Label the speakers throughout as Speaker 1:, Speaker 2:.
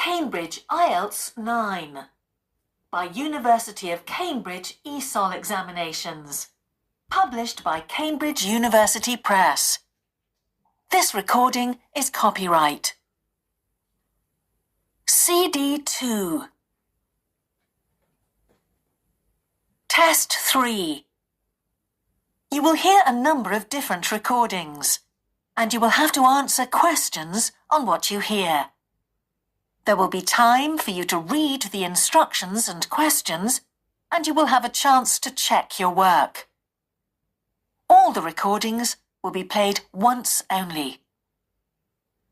Speaker 1: Cambridge IELTS 9 by University of Cambridge ESOL examinations, published by Cambridge University Press. This recording is copyright. CD 2. Test 3. You will hear a number of different recordings, and you will have to answer questions on what you hear. There will be time for you to read the instructions and questions, and you will have a chance to check your work. All the recordings will be played once only.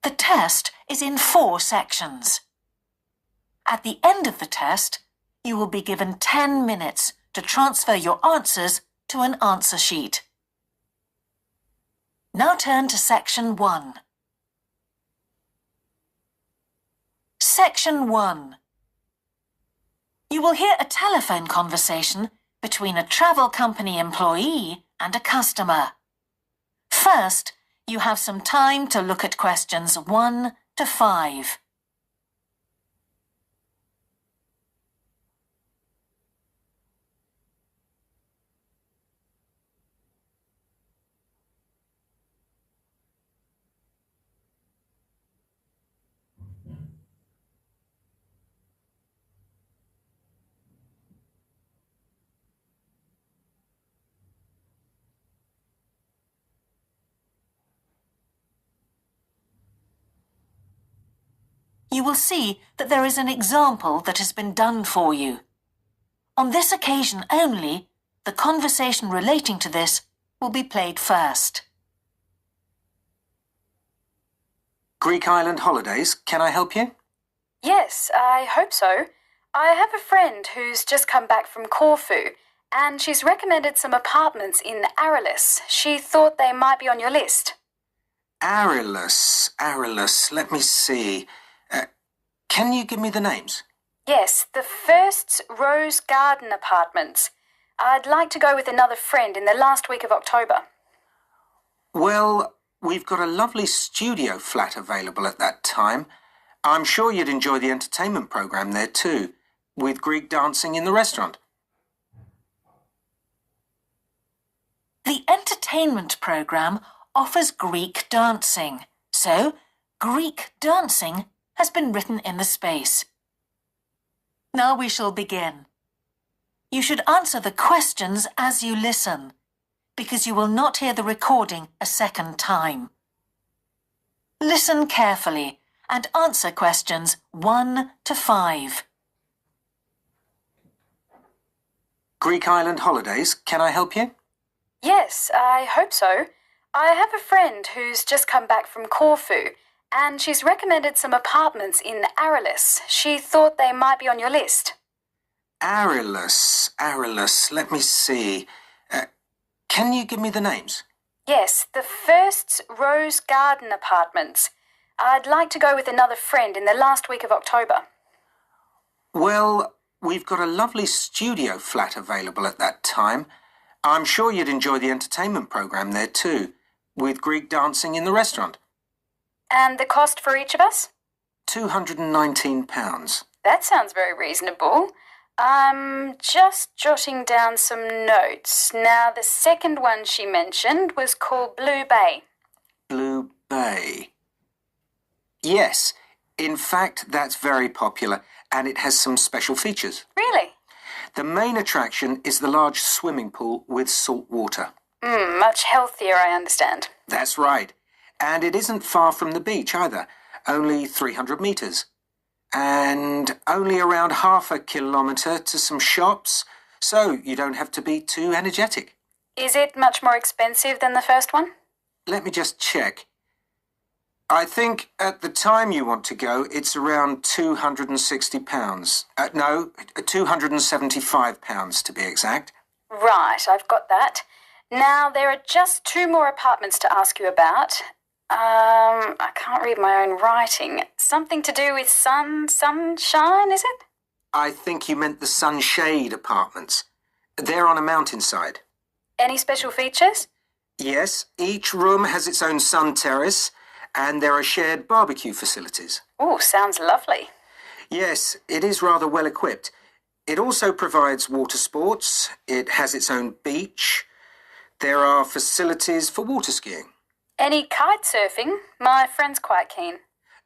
Speaker 1: The test is in 4 sections. At the end of the test, you will be given 10 minutes to transfer your answers to an answer sheet. Now turn to Section 1. Section 1. You will hear a telephone conversation between a travel company employee and a customer. First, you have some time to look at questions 1 to 5. You will see that there is an example that has been done for you. On this occasion only, the conversation relating to this will be played first.
Speaker 2: Greek island holidays, can I help you?
Speaker 3: Yes, I hope so. I have a friend who's just come back from Corfu, and she's recommended some apartments in Arelis. She thought they might be on your list.
Speaker 2: Arelis, let me see. Can you give me the names?
Speaker 3: Yes, the first's Rose Garden Apartments. I'd like to go with another friend in the last week of October.
Speaker 2: Well, we've got a lovely studio flat available at that time. I'm sure you'd enjoy the entertainment program there too, with Greek dancing in the restaurant.
Speaker 1: The entertainment program offers Greek dancing, so Greek dancing has been written in the space. Now we shall begin. You should answer the questions as you listen, because you will not hear the recording a second time. Listen carefully and answer questions 1 to 5.
Speaker 2: Greek island holidays, can I help you?
Speaker 3: Yes, I hope so. I have a friend who's just come back from Corfu, and she's recommended some apartments in Arelis. She thought they might be on your list.
Speaker 2: Arelis, let me see. Can you give me the names?
Speaker 3: Yes, the first's Rose Garden Apartments. I'd like to go with another friend in the last week of October.
Speaker 2: Well, we've got a lovely studio flat available at that time. I'm sure you'd enjoy the entertainment program there too, with Greek dancing in the restaurant.
Speaker 3: And the cost for each of us?
Speaker 2: £219.
Speaker 3: That sounds very reasonable. I'm just jotting down some notes. Now, the second one she mentioned was called Blue Bay.
Speaker 2: Blue Bay. Yes, in fact, that's very popular, and it has some special features.
Speaker 3: Really?
Speaker 2: The main attraction is the large swimming pool with salt water.
Speaker 3: Much healthier, I understand.
Speaker 2: That's right. And it isn't far from the beach either, only 300 metres. And only around half a kilometre to some shops, so you don't have to be too energetic.
Speaker 3: Is it much more expensive than the first one?
Speaker 2: Let me just check. I think at the time you want to go, it's around £260. No, £275 to be exact.
Speaker 3: Right, I've got that. Now, there are just 2 more apartments to ask you about. I can't read my own writing. Something to do with sunshine, is it?
Speaker 2: I think you meant the Sunshade Apartments. They're on a mountainside.
Speaker 3: Any special features?
Speaker 2: Yes, each room has its own sun terrace, and there are shared barbecue facilities.
Speaker 3: Oh, sounds lovely.
Speaker 2: Yes, it is rather well equipped. It also provides water sports. It has its own beach. There are facilities for water skiing.
Speaker 3: Any kite surfing? My friend's quite keen.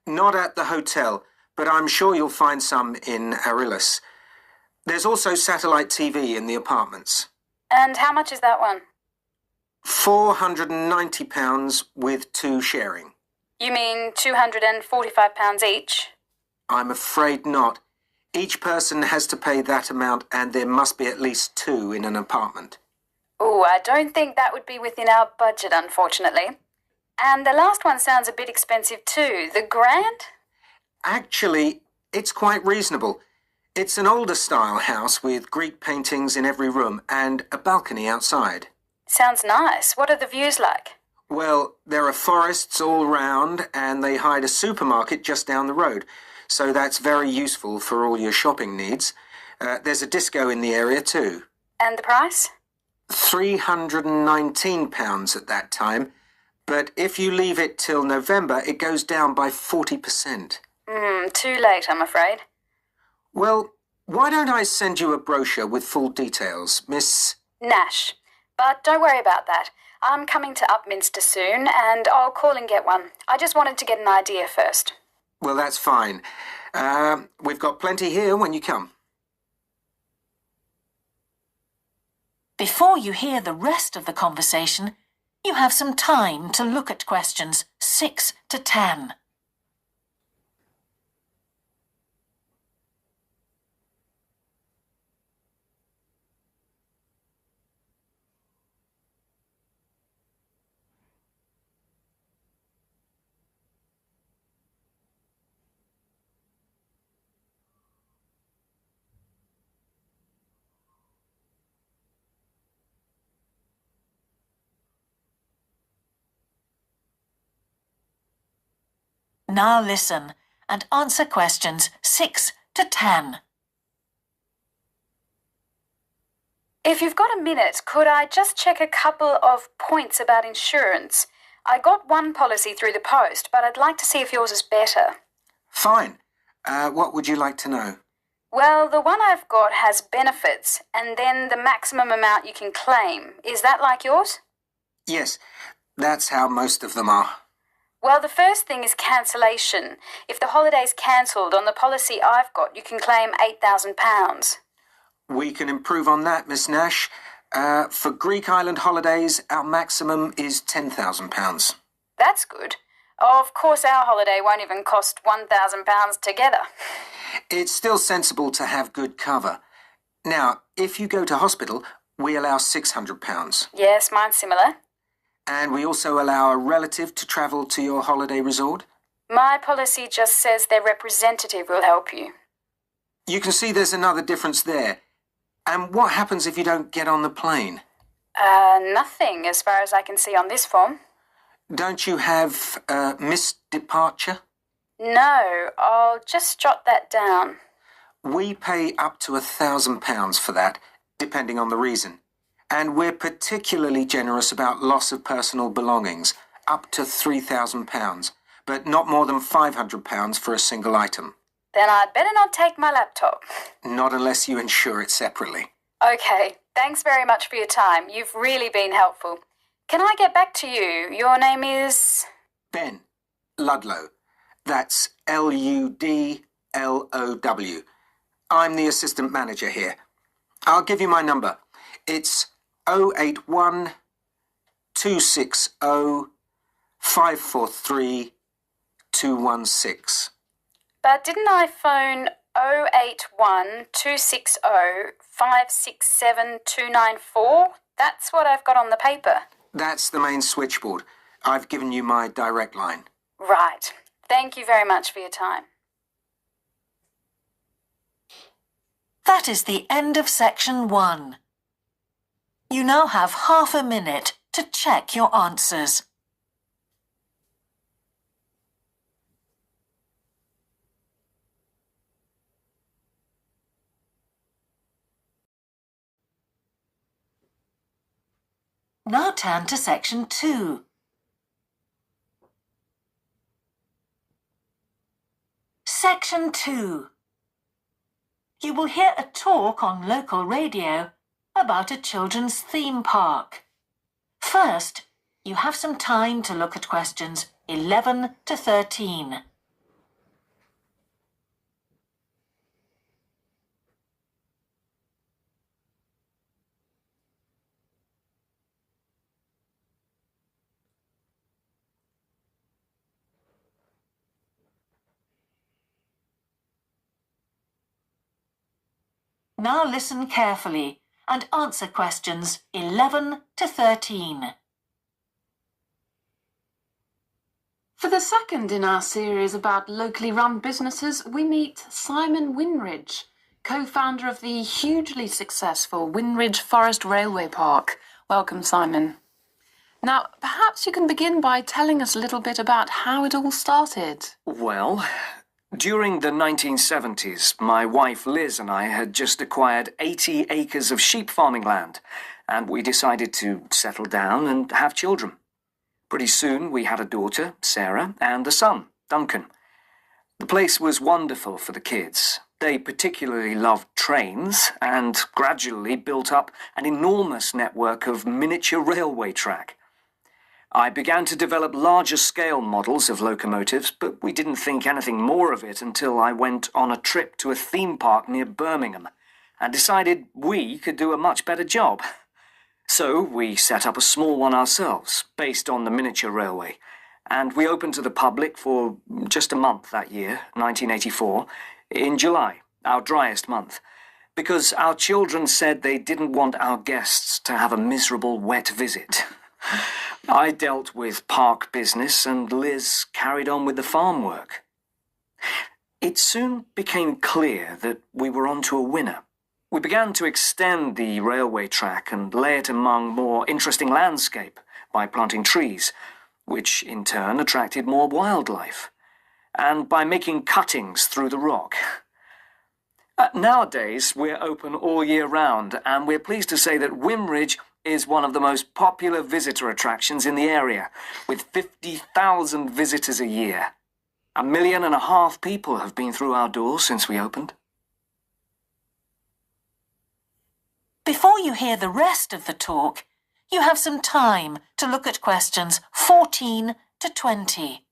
Speaker 2: Not at the hotel, but I'm sure you'll find some in Arillis. There's also satellite TV in the apartments.
Speaker 3: And how much is that one?
Speaker 2: £490 with 2 sharing.
Speaker 3: You mean £245 each?
Speaker 2: I'm afraid not. Each person has to pay that amount, and there must be at least 2 in an apartment.
Speaker 3: Oh, I don't think that would be within our budget, unfortunately. And the last one sounds a bit expensive too. The Grand?
Speaker 2: Actually, it's quite reasonable. It's an older style house with Greek paintings in every room and a balcony outside.
Speaker 3: Sounds nice. What are the views like?
Speaker 2: Well, there are forests all round, and they hide a supermarket just down the road, so that's very useful for all your shopping needs. There's a disco in the area too.
Speaker 3: And the price?
Speaker 2: £319 at that time, but if you leave it till November, it goes down by 40%.
Speaker 3: Too late, I'm afraid.
Speaker 2: Well, why don't I send you a brochure with full details, Miss...
Speaker 3: Nash. But don't worry about that. I'm coming to Upminster soon, and I'll call and get one. I just wanted to get an idea first.
Speaker 2: Well, that's fine. We've got plenty here when you come.
Speaker 1: Before you hear the rest of the conversation, you have some time to look at questions 6 to 10. Now listen and answer questions 6 to 10.
Speaker 3: If you've got a minute, could I just check a couple of points about insurance? I got one policy through the post, but I'd like to see if yours is better.
Speaker 2: Fine. What would you like to know?
Speaker 3: Well, the one I've got has benefits, and then the maximum amount you can claim. Is that like yours?
Speaker 2: Yes, that's how most of them are.
Speaker 3: Well, the first thing is cancellation. If the holiday's cancelled on the policy I've got, you can claim £8,000.
Speaker 2: We can improve on that, Miss Nash. For Greek island holidays, our maximum is £10,000.
Speaker 3: That's good. Of course, our holiday won't even cost £1,000 together.
Speaker 2: It's still sensible to have good cover. Now, if you go to hospital, we allow £600.
Speaker 3: Yes, mine's similar.
Speaker 2: And we also allow a relative to travel to your holiday resort.
Speaker 3: My policy just says their representative will help you.
Speaker 2: You can see there's another difference there. And what happens if you don't get on the plane?
Speaker 3: Nothing as far as I can see on this form.
Speaker 2: Don't you have missed departure?
Speaker 3: No, I'll just jot that down.
Speaker 2: We pay up to £1,000 for that, depending on the reason. And we're particularly generous about loss of personal belongings, up to £3,000, but not more than £500 for a single item.
Speaker 3: Then I'd better not take my laptop.
Speaker 2: Not unless you insure it separately.
Speaker 3: Okay, thanks very much for your time. You've really been helpful. Can I get back to you? Your name is...
Speaker 2: Ben Ludlow. That's Ludlow. I'm the assistant manager here. I'll give you my number. It's 081 260 543 216.
Speaker 3: But didn't I phone 081 260 567 294? That's what I've got on the paper.
Speaker 2: That's the main switchboard. I've given you my direct line.
Speaker 3: Right. Thank you very much for your time.
Speaker 1: That is the end of section 1. You now have half a minute to check your answers. Now turn to section 2. Section 2. you will hear a talk on local radio about a children's theme park. First, you have some time to look at questions 11 to 13. Now listen carefully and answer questions 11 to 13.
Speaker 4: For the second in our series about locally run businesses, we meet Simon Winridge, co-founder of the hugely successful Winridge Forest Railway Park. Welcome, Simon. Now, perhaps you can begin by telling us a little bit about how it all started.
Speaker 5: Well, during the 1970s, my wife Liz and I had just acquired 80 acres of sheep farming land, and we decided to settle down and have children. Pretty soon we had a daughter, Sarah, and a son, Duncan. The place was wonderful for the kids. They particularly loved trains and gradually built up an enormous network of miniature railway track. I began to develop larger scale models of locomotives, but we didn't think anything more of it until I went on a trip to a theme park near Birmingham and decided we could do a much better job. So we set up a small one ourselves, based on the miniature railway, and we opened to the public for just a month that year, 1984, in July, our driest month, because our children said they didn't want our guests to have a miserable wet visit. I dealt with park business and Liz carried on with the farm work. It soon became clear that we were onto a winner. We began to extend the railway track and lay it among more interesting landscape by planting trees, which in turn attracted more wildlife, and by making cuttings through the rock. Nowadays, we're open all year round, and we're pleased to say that Winridge is one of the most popular visitor attractions in the area, with 50,000 visitors a year. 1.5 million people have been through our doors since we opened.
Speaker 1: Before you hear the rest of the talk, you have some time to look at questions 14 to 20.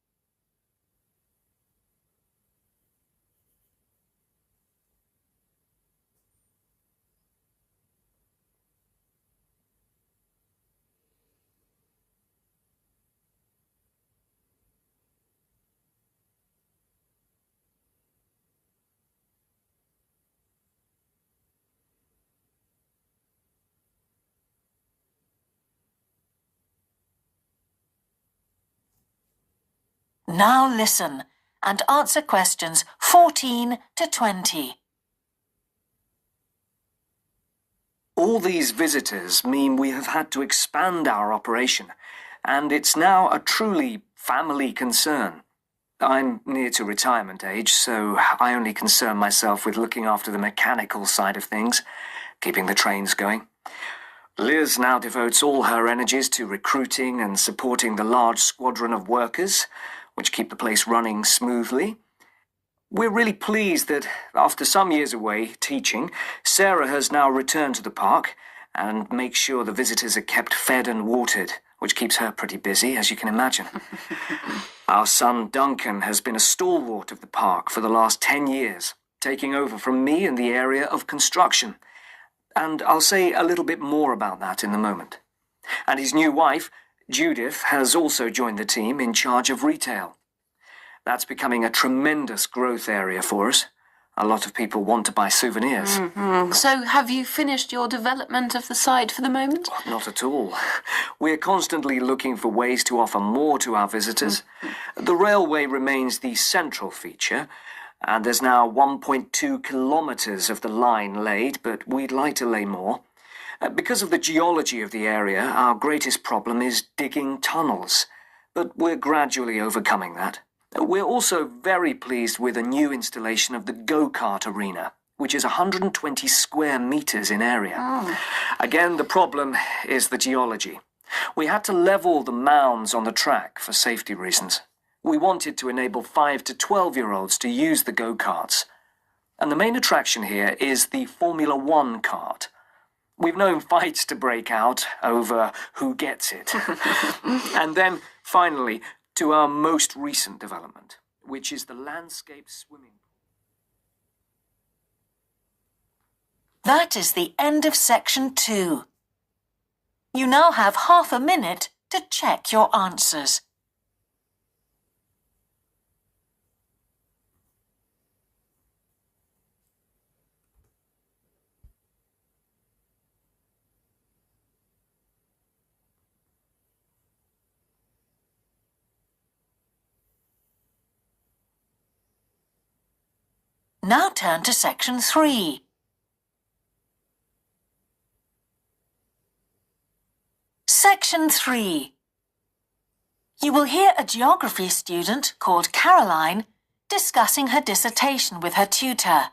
Speaker 1: Now listen and answer questions 14 to 20.
Speaker 5: All these visitors mean we have had to expand our operation, and it's now a truly family concern. I'm near to retirement age, so I only concern myself with looking after the mechanical side of things, keeping the trains going. Liz now devotes all her energies to recruiting and supporting the large squadron of workers, which keep the place running smoothly. We're really pleased that, after some years away teaching, Sarah has now returned to the park and makes sure the visitors are kept fed and watered, which keeps her pretty busy, as you can imagine. Our son Duncan has been a stalwart of the park for the last 10 years, taking over from me in the area of construction. And I'll say a little bit more about that in a moment. And his new wife, Judith, has also joined the team in charge of retail. That's becoming a tremendous growth area for us. A lot of people want to buy souvenirs.
Speaker 4: Mm-hmm. So have you finished your development of the site for the moment?
Speaker 5: Not at all. We're constantly looking for ways to offer more to our visitors. The railway remains the central feature, and there's now 1.2 kilometres of the line laid, but we'd like to lay more. Because of the geology of the area, our greatest problem is digging tunnels, but we're gradually overcoming that. We're also very pleased with a new installation of the go-kart arena, which is 120 square metres in area.
Speaker 4: Oh.
Speaker 5: Again, the problem is the geology. We had to level the mounds on the track for safety reasons. We wanted to enable 5 to 12-year-olds to use the go-karts. And the main attraction here is the Formula One cart. We've known fights to break out over who gets it. And then, finally, to our most recent development, which is the landscape swimming pool.
Speaker 1: That is the end of section 2. You now have half a minute to check your answers. Now turn to section 3. Section 3. You will hear a geography student called Caroline discussing her dissertation with her tutor.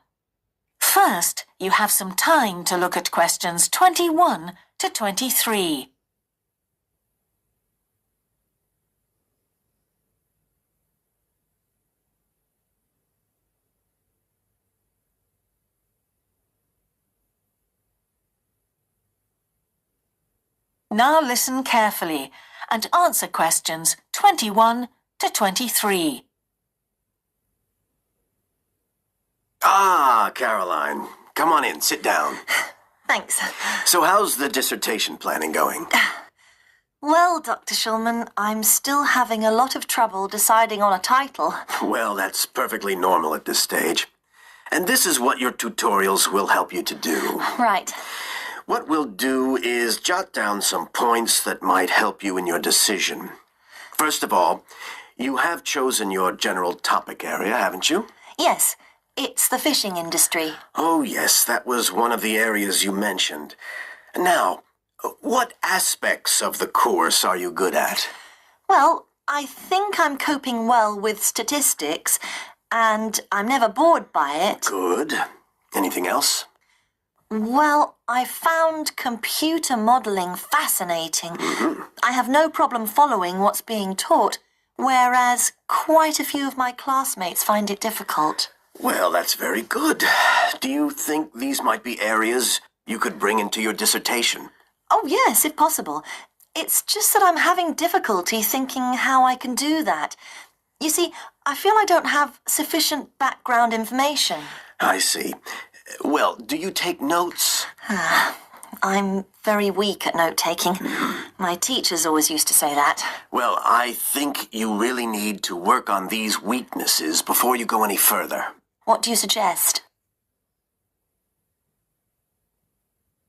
Speaker 1: First, you have some time to look at questions 21 to 23. Now listen carefully and answer questions 21 to 23.
Speaker 6: Ah, Caroline. Come on in, sit down.
Speaker 7: Thanks.
Speaker 6: So how's the dissertation planning going?
Speaker 7: Well, Dr. Shulman, I'm still having a lot of trouble deciding on a title.
Speaker 6: Well, that's perfectly normal at this stage. And this is what your tutorials will help you to do.
Speaker 7: Right.
Speaker 6: What we'll do is jot down some points that might help you in your decision. First of all, you have chosen your general topic area, haven't you?
Speaker 7: Yes, it's the fishing industry.
Speaker 6: Oh, yes, that was one of the areas you mentioned. Now, what aspects of the course are you good at?
Speaker 7: Well, I think I'm coping well with statistics, and I'm never bored by it.
Speaker 6: Good. Anything else?
Speaker 7: Well, I found computer modeling fascinating. I have no problem following what's being taught, whereas quite a few of my classmates find it difficult.
Speaker 6: Well, that's very good. Do you think these might be areas you could bring into your dissertation?
Speaker 7: Oh, yes, if possible. It's just that I'm having difficulty thinking how I can do that. You see, I feel I don't have sufficient background information.
Speaker 6: I see. Well, do you take notes?
Speaker 7: I'm very weak at note-taking. My teachers always used to say that.
Speaker 6: Well, I think you really need to work on these weaknesses before you go any further.
Speaker 7: What do you suggest?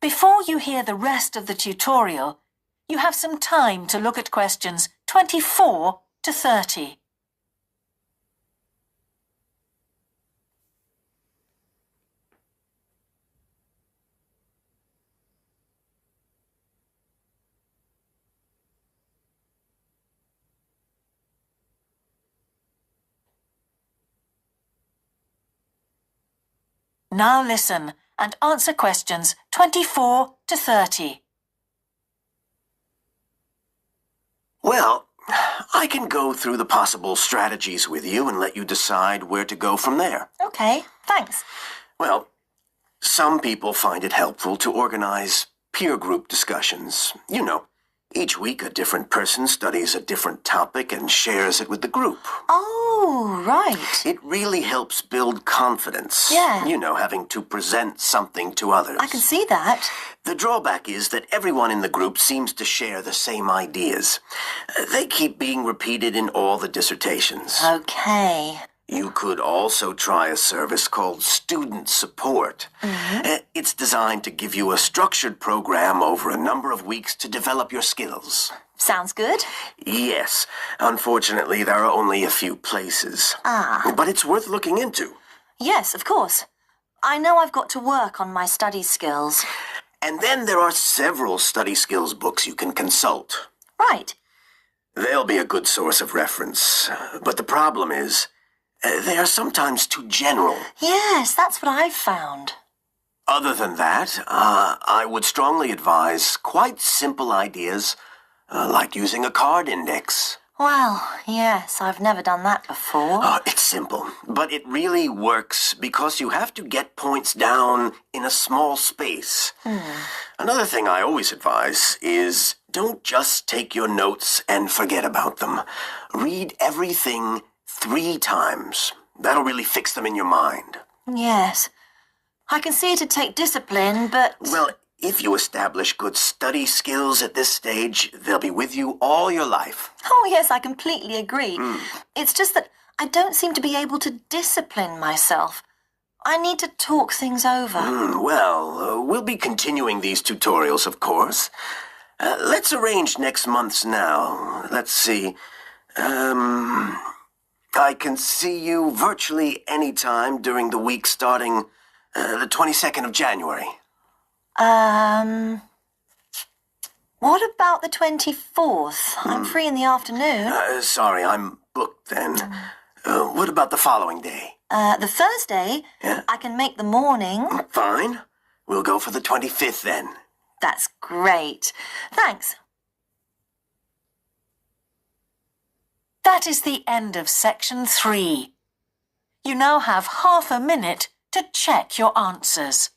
Speaker 1: Before you hear the rest of the tutorial, you have some time to look at questions 24 to 30. Now listen and answer questions 24 to 30.
Speaker 6: Well, I can go through the possible strategies with you and let you decide where to go from there.
Speaker 7: Okay, thanks.
Speaker 6: Well, some people find it helpful to organize peer group discussions. You know, each week a different person studies a different topic and shares it with the group.
Speaker 7: Oh, right.
Speaker 6: It really helps build confidence.
Speaker 7: Yeah.
Speaker 6: You know, having to present something to others.
Speaker 7: I can see that.
Speaker 6: The drawback is that everyone in the group seems to share the same ideas. They keep being repeated in all the dissertations.
Speaker 7: Okay.
Speaker 6: You could also try a service called Student Support. It's designed to give you a structured program over a number of weeks to develop your skills.
Speaker 7: Sounds good.
Speaker 6: Yes. Unfortunately, there are only a few places. But it's worth looking into.
Speaker 7: Yes, of course. I know I've got to work on my study skills.
Speaker 6: And then there are several study skills books you can consult.
Speaker 7: Right.
Speaker 6: They'll be a good source of reference. But the problem is, they are sometimes too general.
Speaker 7: Yes, that's what I've found.
Speaker 6: Other than that, I would strongly advise quite simple ideas, like using a card index.
Speaker 7: Well, yes, I've never done that before.
Speaker 6: It's simple, but it really works because you have to get points down in a small space. Another thing I always advise is don't just take your notes and forget about them. Read everything 3 times. That'll really fix them in your mind.
Speaker 7: Yes. I can see it'd take discipline, but...
Speaker 6: Well, if you establish good study skills at this stage, they'll be with you all your life.
Speaker 7: Oh, yes, I completely agree. It's just that I don't seem to be able to discipline myself. I need to talk things over.
Speaker 6: We'll be continuing these tutorials, of course. Let's arrange next month's now. Let's see. I can see you virtually any time during the week starting the 22nd of January.
Speaker 7: What about the 24th? I'm free in the afternoon.
Speaker 6: Sorry, I'm booked then. What about the following day?
Speaker 7: The Thursday?
Speaker 6: Yeah?
Speaker 7: I can make the morning.
Speaker 6: Fine. We'll go for the 25th then.
Speaker 7: That's great. Thanks.
Speaker 1: That is the end of section 3. You now have half a minute to check your answers.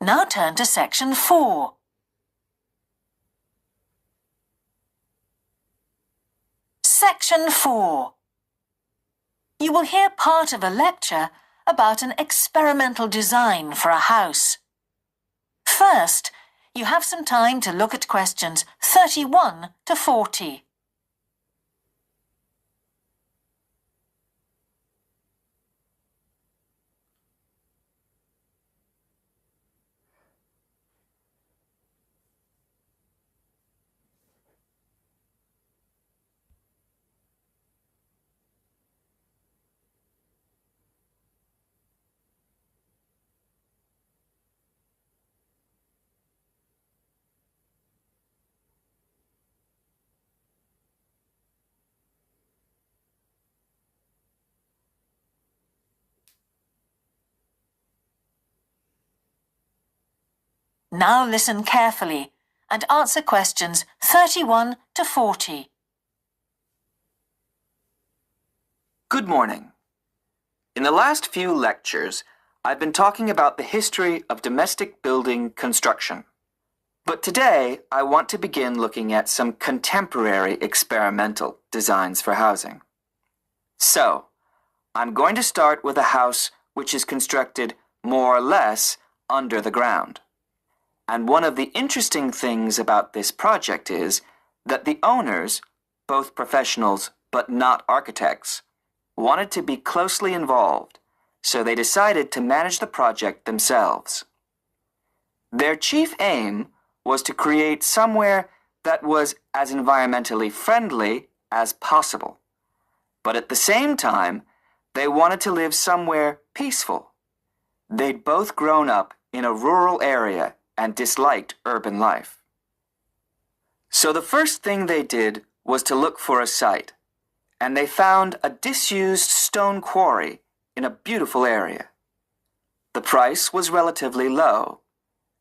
Speaker 1: Now turn to section 4. Section 4. You will hear part of a lecture about an experimental design for a house. First, you have some time to look at questions 31 to 40. Now listen carefully and answer questions 31 to 40.
Speaker 8: Good morning. In the last few lectures, I've been talking about the history of domestic building construction. But today, I want to begin looking at some contemporary experimental designs for housing. So, I'm going to start with a house which is constructed more or less under the ground. And one of the interesting things about this project is that the owners, both professionals but not architects, wanted to be closely involved, so they decided to manage the project themselves. Their chief aim was to create somewhere that was as environmentally friendly as possible. But at the same time, they wanted to live somewhere peaceful. They'd both grown up in a rural area and disliked urban life. So the first thing they did was to look for a site, and they found a disused stone quarry in a beautiful area. The price was relatively low,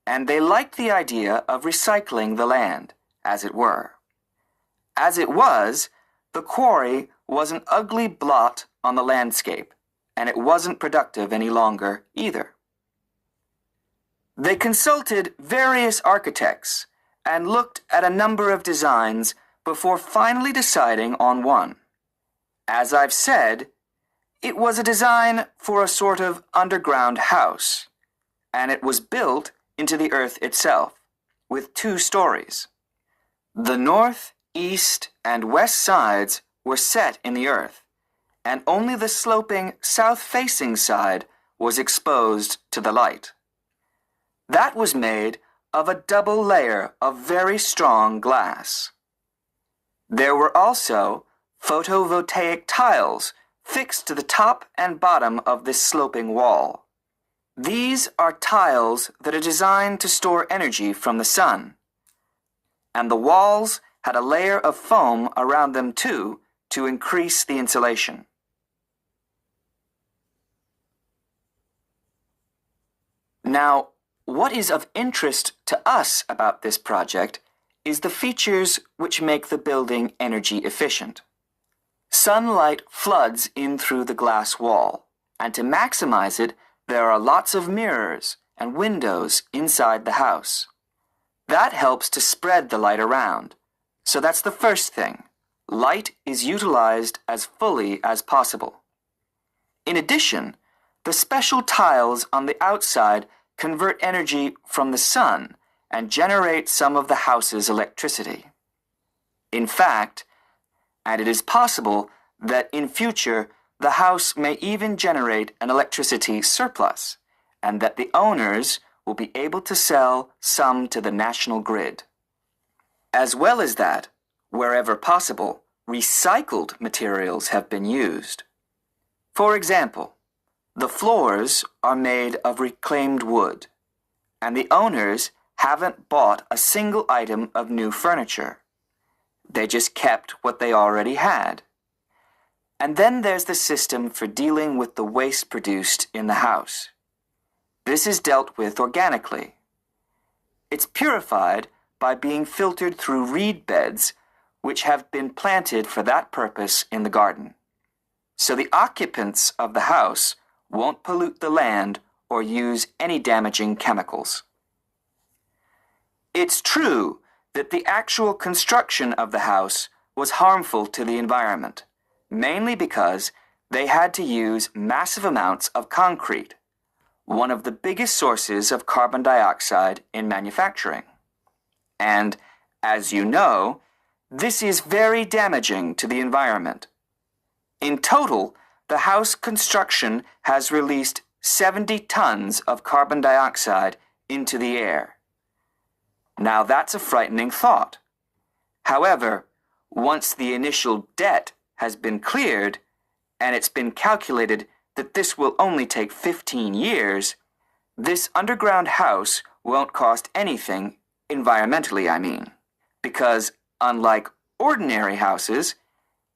Speaker 8: and they liked the idea of recycling the land, as it were. As it was, the quarry was an ugly blot on the landscape, and it wasn't productive any longer either. They consulted various architects and looked at a number of designs before finally deciding on one. As I've said, it was a design for a sort of underground house, and it was built into the earth itself, with 2 stories. The north, east, and west sides were set in the earth, and only the sloping south-facing side was exposed to the light. That was made of a double layer of very strong glass. There were also photovoltaic tiles fixed to the top and bottom of this sloping wall. These are tiles that are designed to store energy from the sun. And the walls had a layer of foam around them too to increase the insulation. Now, what is of interest to us about this project is the features which make the building energy efficient. Sunlight floods in through the glass wall, and to maximize it, there are lots of mirrors and windows inside the house. That helps to spread the light around. So that's the first thing. Light is utilized as fully as possible. In addition, the special tiles on the outside convert energy from the sun and generate some of the house's electricity. In fact, and it is possible that in future the house may even generate an electricity surplus, and that the owners will be able to sell some to the national grid. As well as that, wherever possible, recycled materials have been used. For example, the floors are made of reclaimed wood, and the owners haven't bought a single item of new furniture. They just kept what they already had. And then there's the system for dealing with the waste produced in the house. This is dealt with organically. It's purified by being filtered through reed beds which have been planted for that purpose in the garden. So the occupants of the house won't pollute the land or use any damaging chemicals. It's true that the actual construction of the house was harmful to the environment, mainly because they had to use massive amounts of concrete, one of the biggest sources of carbon dioxide in manufacturing. And, as you know, this is very damaging to the environment. In total, the house construction has released 70 tons of carbon dioxide into the air. Now that's a frightening thought. However, once the initial debt has been cleared, and it's been calculated that this will only take 15 years, this underground house won't cost anything, environmentally I mean, because unlike ordinary houses,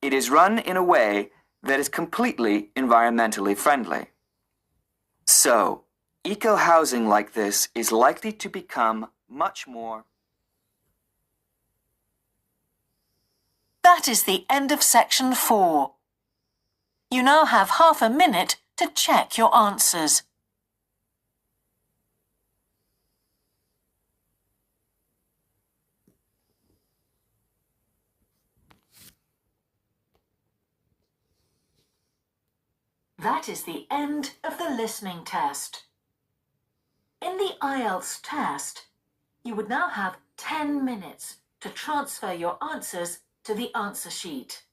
Speaker 8: it is run in a way that is completely environmentally friendly. So, eco-housing like this is likely to become much more.
Speaker 1: That is the end of section 4. You now have half a minute to check your answers. That is the end of the listening test. In the IELTS test, you would now have 10 minutes to transfer your answers to the answer sheet.